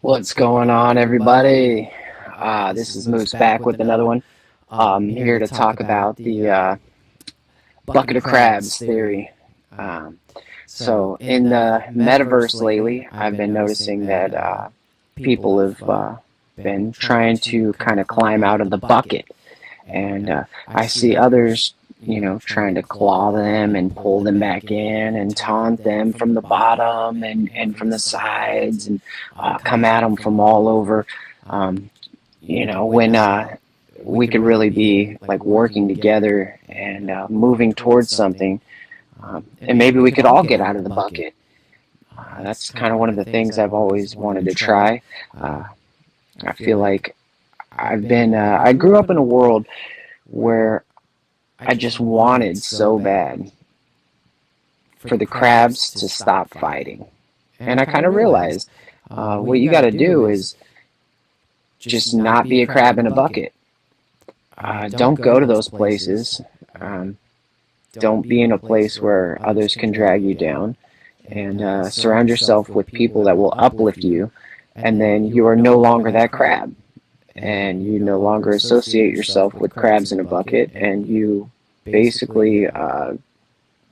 What's going on, everybody? This is Moose back with another one. Here to talk about the bucket of crabs theory. Um, so, in the metaverse lately, I've been noticing that people have been trying to kind of climb out of the bucket, and I see others, trying to claw them and pull them back in and taunt them from the bottom and from the sides and come at them from all over. Um, when we could really be like working together and moving towards something, and maybe we could all get out of the bucket. That's kind of one of the things I've always wanted to try. I feel like I grew up in a world where I just wanted so bad for the crabs to stop fighting. And I kind of realized what you got to do is just not be a crab in a bucket. Don't go to those places. Don't be in a place where others can drag you down. And surround yourself with people that will uplift you. And then you are no longer that crab. And you no longer associate yourself with crabs in a bucket. And you basically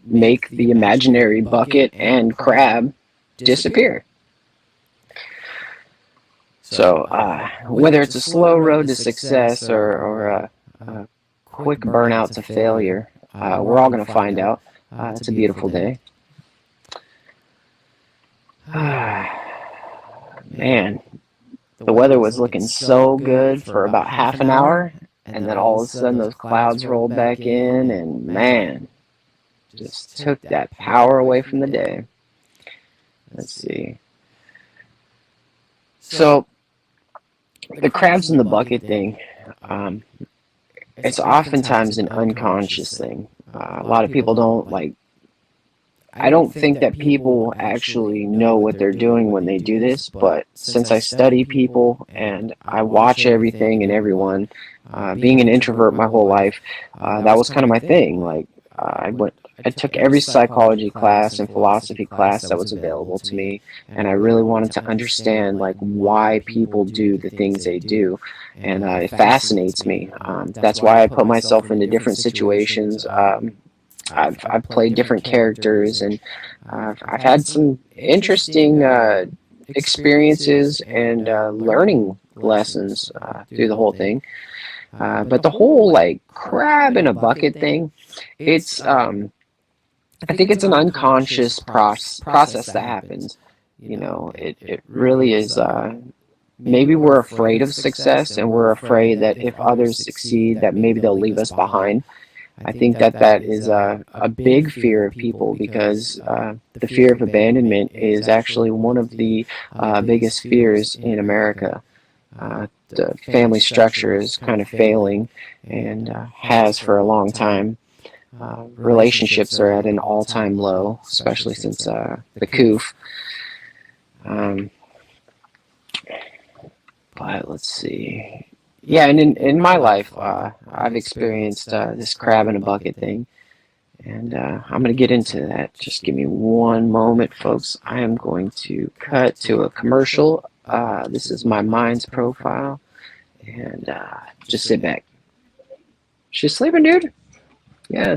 make the imaginary bucket and crab disappear. So whether it's a slow road to success or a quick burnout to failure, we're all going to find out. It's a beautiful day. Man, the weather was looking so good for about half an hour, and then all of a sudden those clouds rolled back in, and man, just took that power away from the day. Let's see. So, the crabs in the bucket thing, it's oftentimes an unconscious thing. A lot of people I don't think that people actually know what they're doing when they do this, but since I study people and I watch everything and everyone, being an introvert my whole life, that was kind of my thing. I took every psychology class and philosophy class that was available to me, and I really wanted to understand why people do the things they do, and it fascinates me. That's why I put myself into different situations. I've played different characters, and I've had some interesting experiences and learning lessons through the whole thing. But the whole crab in a bucket thing, it's I think it's an unconscious process that happens. It really is. Maybe we're afraid of success, and we're afraid that if others succeed, that maybe they'll leave us behind. I think that is a big fear of people, because the fear of abandonment is actually one of the biggest fears in America. The family structure is kind of failing, and has for a long time. Relationships are at an all-time low, especially since the coof. But let's see. Yeah, and in my life, I've experienced this crab in a bucket thing, and I'm going to get into that. Just give me one moment, folks. I am going to cut to a commercial. This is my mind's profile, and just sit back. She's sleeping, dude? Yeah.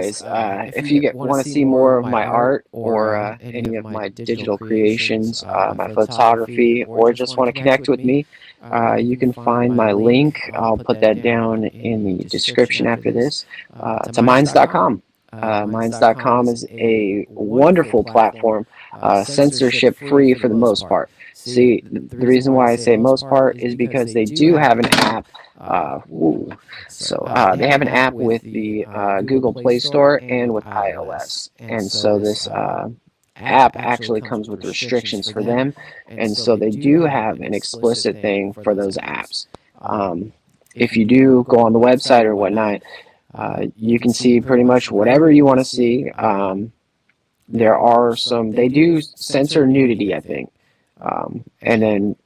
anyways, if you want to see more of my art or any of my digital creations, my photography, or just want to connect with me, you can find my link. I'll put that down in the description after this, to minds.com. Minds.com is a wonderful platform, censorship free for the most part. See, the reason why I say most part is because they do have an app. They have an app with the Google Play Store and with iOS, and so this app actually comes with restrictions for them, and so they do have an explicit thing for those apps. If you do go on the website or whatnot, you can see pretty much whatever you want to see. There are they do censor nudity, I think, and then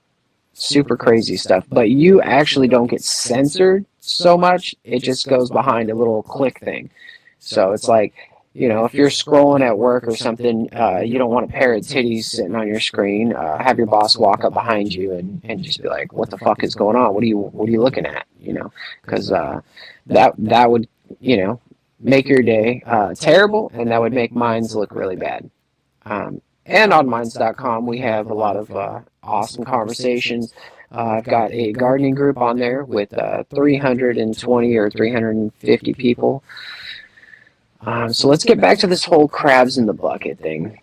super crazy stuff, but you actually don't get censored so much. It just goes behind a little click thing. So it's like, if you're scrolling at work or something, you don't want a pair of titties sitting on your screen. Have your boss walk up behind you and just be like, "What the fuck is going on? What are you looking at?" Because that would make your day terrible, and that would make Minds look really bad. And on minds.com, we have a lot of awesome conversations. I've got a gardening group on there with 320 or 350 people. So let's get back to this whole crabs in the bucket thing.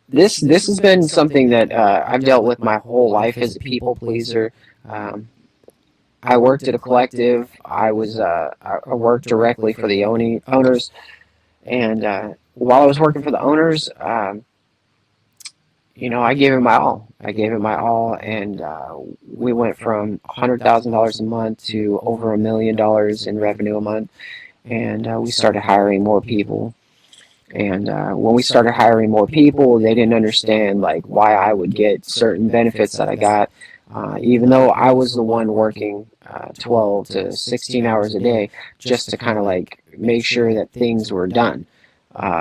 This has been something that I've dealt with my whole life as a people pleaser. I worked at a collective. I worked directly for the owners, and while I was working for the owners, I gave it my all. And we went from $100,000 a month to over $1 million in revenue a month, and we started hiring more people. And when we started hiring more people, they didn't understand why I would get certain benefits that I got, even though I was the one working 12 to 16 hours a day just to kind of make sure that things were done.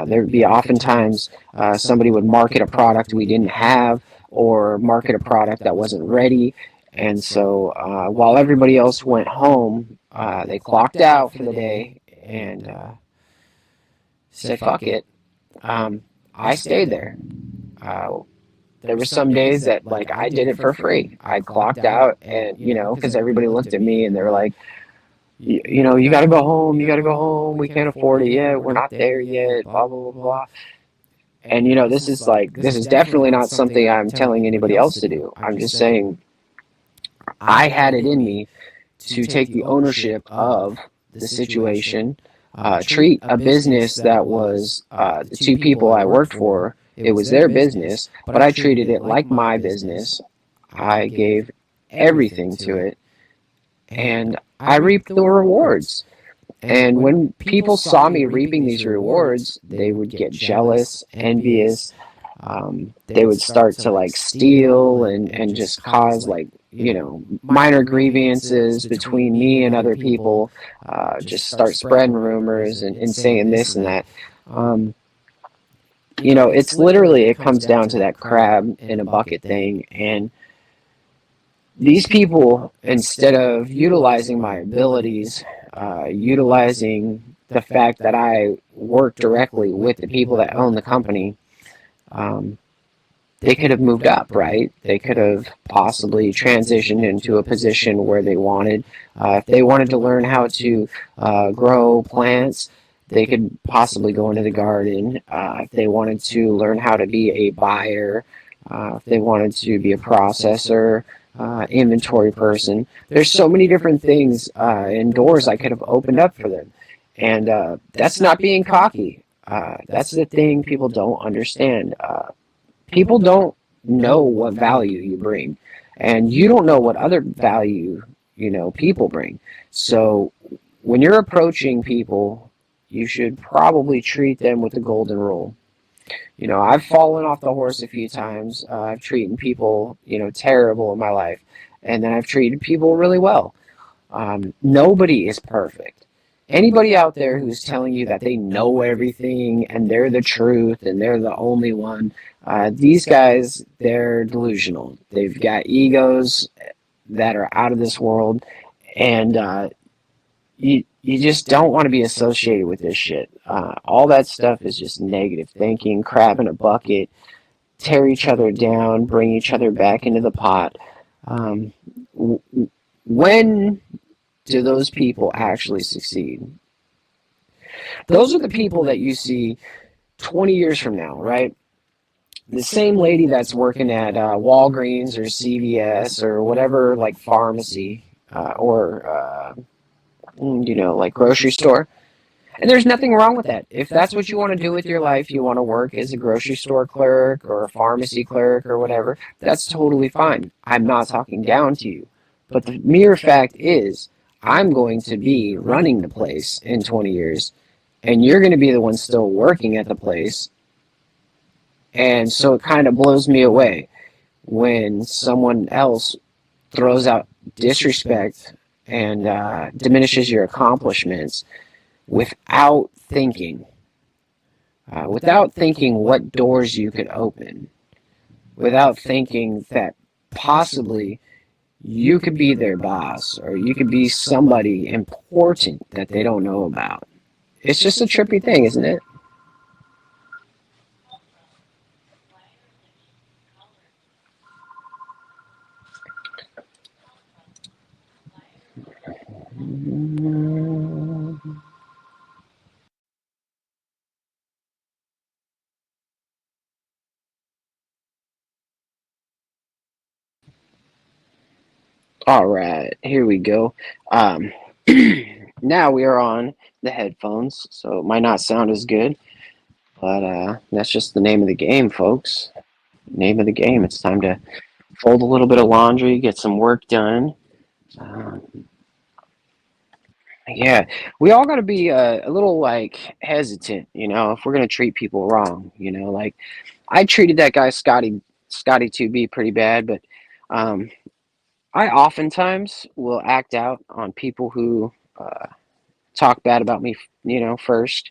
There would be oftentimes somebody would market a product we didn't have or market a product that wasn't ready. And so while everybody else went home, they clocked out for the day and said, "Fuck it." I stayed there. There were some days that I did it for free. I clocked out and, because everybody looked at me and they were like, you got to go home. You got to go home. We can't afford it yet. We're not there yet. Blah, blah, blah, blah. And, this is definitely not something I'm telling anybody else to do. I'm just saying I had it in me to take the ownership of the situation, treat a business that was the two people I worked for. It was their business, but I treated it like my business. I gave everything to it, and I reaped the rewards. And when people saw me reaping these rewards, they would get jealous, envious. They would start to steal and just cause minor grievances between me and other people. Just start spreading rumors and saying this and that. It's literally, it comes down to that crab in a bucket thing. And these people, instead of utilizing my abilities, utilizing the fact that I work directly with the people that own the company, they could have moved up, right? They could have possibly transitioned into a position where they wanted. If they wanted to learn how to grow plants, they could possibly go into the garden. If they wanted to learn how to be a buyer, if they wanted to be a processor, inventory person. There's so many different things and doors I could have opened up for them. And that's not being cocky. That's the thing people don't understand. People don't know what value you bring. And you don't know what other value, people bring. So when you're approaching people, you should probably treat them with the golden rule. I've fallen off the horse a few times. I've treated people, terrible in my life. And then I've treated people really well. Nobody is perfect. Anybody out there who's telling you that they know everything and they're the truth and they're the only one, these guys, they're delusional. They've got egos that are out of this world. And you you just don't want to be associated with this shit. All that stuff is just negative thinking, crab in a bucket, tear each other down, bring each other back into the pot. Um, when do those people actually succeed? Those are the people that you see 20 years from now, right? The same lady that's working at Walgreens or CVS or whatever, like pharmacy or like grocery store. And there's nothing wrong with that. If that's what you want to do with your life, you want to work as a grocery store clerk or a pharmacy clerk or whatever, that's totally fine. I'm not talking down to you. But the mere fact is, I'm going to be running the place in 20 years, and you're going to be the one still working at the place. And so it kind of blows me away when someone else throws out disrespect and diminishes your accomplishments without thinking what doors you could open, without thinking that possibly you could be their boss or you could be somebody important that they don't know about. It's just a trippy thing, isn't it? All right, here we go. Um, now we are on the headphones, so it might not sound as good, but that's just the name of the game, folks. Name of the game. It's time to fold a little bit of laundry, get some work done. Um, yeah, we all got to be a little like hesitant, if we're gonna treat people wrong. Like I treated that guy Scotty 2B pretty bad, but um, I oftentimes will act out on people who talk bad about me, first.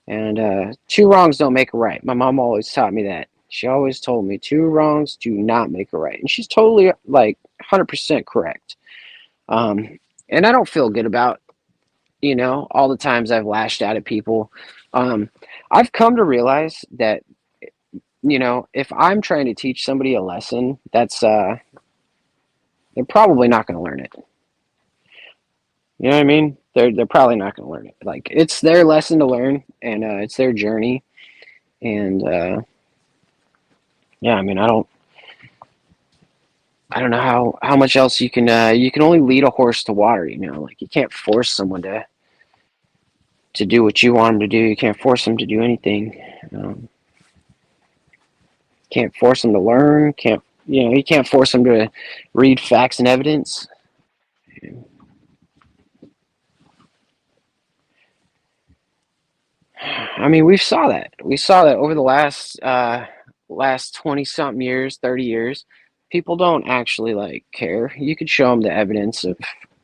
And two wrongs don't make a right. My mom always taught me that. She always told me two wrongs do not make a right, and she's totally like 100% correct. Um, and I don't feel good about all the times I've lashed out at people. Um, I've come to realize that if I'm trying to teach somebody a lesson, that's they're probably not going to learn it. You know what I mean? They're probably not going to learn it. Like it's their lesson to learn, and it's their journey. And yeah, I mean, I don't know how much else you can only lead a horse to water. Like you can't force someone to do what you want them to do. You can't force them to do anything. Can't force them to learn. Can't you can't force them to read facts and evidence. I mean, we saw that over the last 20 something years, 30 years. People don't actually like care. You could show them the evidence of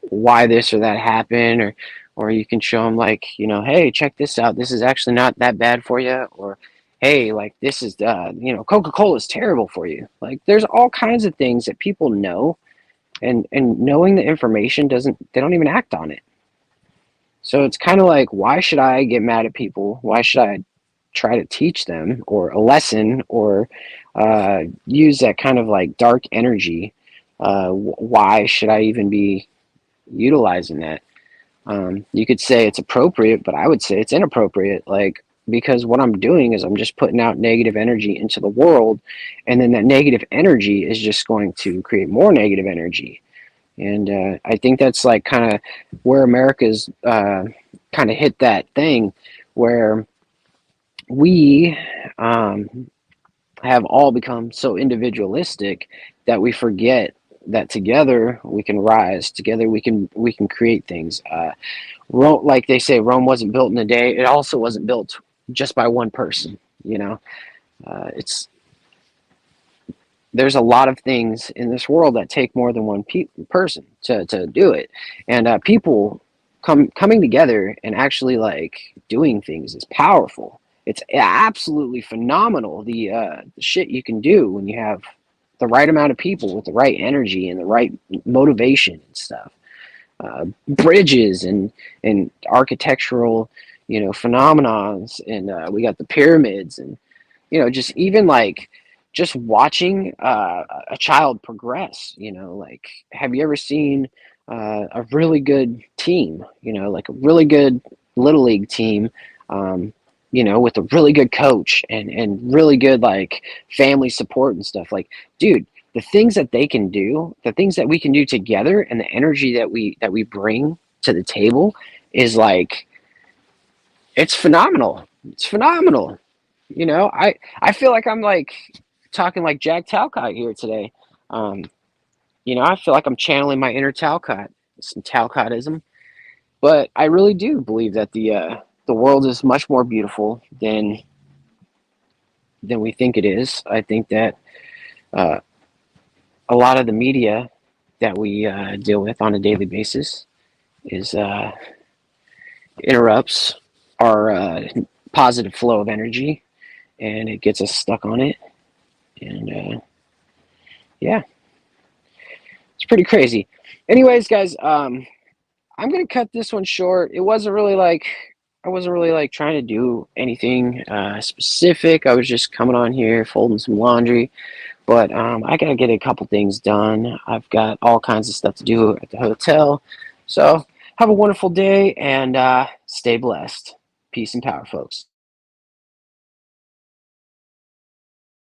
why this or that happened, or you can show them like, hey, check this out. This is actually not that bad for you, or hey, like this is Coca-Cola is terrible for you. Like there's all kinds of things that people know, and knowing the information doesn't they don't even act on it. So it's kind of like, why should I get mad at people? Why should I try to teach them or a lesson or use that kind of like dark energy? Why should I even be utilizing that? You could say it's appropriate, but I would say it's inappropriate. Like, because what I'm doing is I'm just putting out negative energy into the world, and then that negative energy is just going to create more negative energy. And I think that's like kind of where America's kind of hit that thing where we have all become so individualistic that we forget that together we can rise. Together we can create things. Rome, like they say, Rome wasn't built in a day. It also wasn't built just by one person. It's there's a lot of things in this world that take more than one person to do it, and people coming together and actually like doing things is powerful. It's absolutely phenomenal the shit you can do when you have the right amount of people with the right energy and the right motivation and stuff. bridges and architectural, phenomenons, and we got the pyramids, and just even like just watching a child progress. Like, have you ever seen a really good team? Like a really good little league team. With a really good coach and really good like family support and stuff. Like, dude, the things that they can do, the things that we can do together, and the energy that we bring to the table is like, it's phenomenal. It's phenomenal. I feel like I'm like talking like Jack Talcott here today. Um, I feel like I'm channeling my inner Talcott, some Talcottism, but I really do believe that the world is much more beautiful than we think it is. I think that uh, a lot of the media that we deal with on a daily basis is interrupts our positive flow of energy, and it gets us stuck on it. And yeah, it's pretty crazy. Anyways, guys, I'm gonna cut this one short. It wasn't really like I wasn't really like trying to do anything specific. I was just coming on here, folding some laundry. But I gotta get a couple things done. I've got all kinds of stuff to do at the hotel. So have a wonderful day and stay blessed. Peace and power, folks.